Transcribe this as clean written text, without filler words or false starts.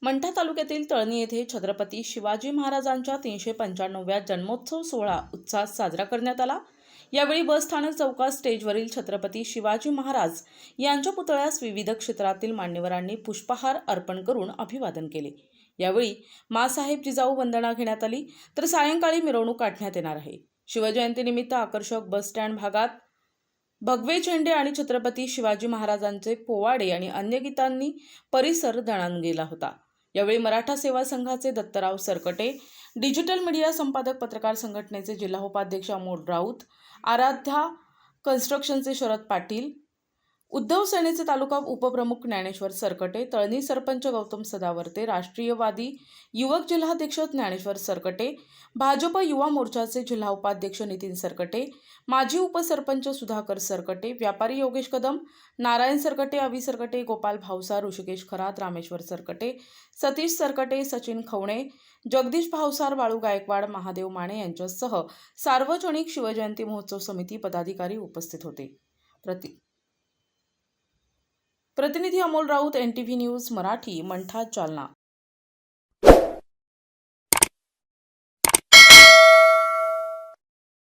मंठा तालुक्यातील तळणी येथे छत्रपती शिवाजी महाराजांच्या 395व्या जन्मोत्सव सोहळा उत्साहात साजरा करण्यात आला। यावेळी बस स्थानक चौकात स्टेजवरील छत्रपती शिवाजी महाराज यांच्या पुतळ्यास विविध क्षेत्रातील मान्यवरांनी पुष्पहार अर्पण करून अभिवादन केले। यावेळी माँसाहेब जिजाऊ वंदना घेण्यात आली, तर सायंकाळी मिरवणूक काढण्यात येणार आहे। शिवजयंतीनिमित्त आकर्षक बस स्टँड भागात भगवे झेंडे आणि छत्रपती शिवाजी महाराजांचे पोवाडे आणि अन्य गीतांनी परिसर दणाणून गेला होता। यावेळी मराठा सेवा संघाचे दत्तराव सरकटे, डिजिटल मीडिया संपादक पत्रकार संघटनेचे जिल्हा उपाध्यक्ष अमोल राऊत, आराध्या कन्स्ट्रक्शनचे शरद पाटील, उद्धव सेनेचे तालुका उपप्रमुख ज्ञानेश्वर सरकटे, तळणी सरपंच गौतम सदावर्ते, राष्ट्रीयवादी युवक जिल्हाध्यक्ष ज्ञानेश्वर सरकटे, भाजप युवा मोर्चाचे जिल्हा उपाध्यक्ष नितीन सरकटे, माजी उपसरपंच सुधाकर सरकटे, व्यापारी योगेश कदम, नारायण सरकटे, अवी सरकटे, गोपाल भावसार, ऋषिकेश खरात, रामेश्वर सरकटे, सतीश सरकटे, सचिन खवणे, जगदीश भावसार, बाळू गायकवाड, महादेव माने यांच्यासह सार्वजनिक शिवजयंती महोत्सव समिती पदाधिकारी उपस्थित होते। प्रतिनिधी अमोल राऊत, NTV न्यूज मराठी, मंठा, जालना।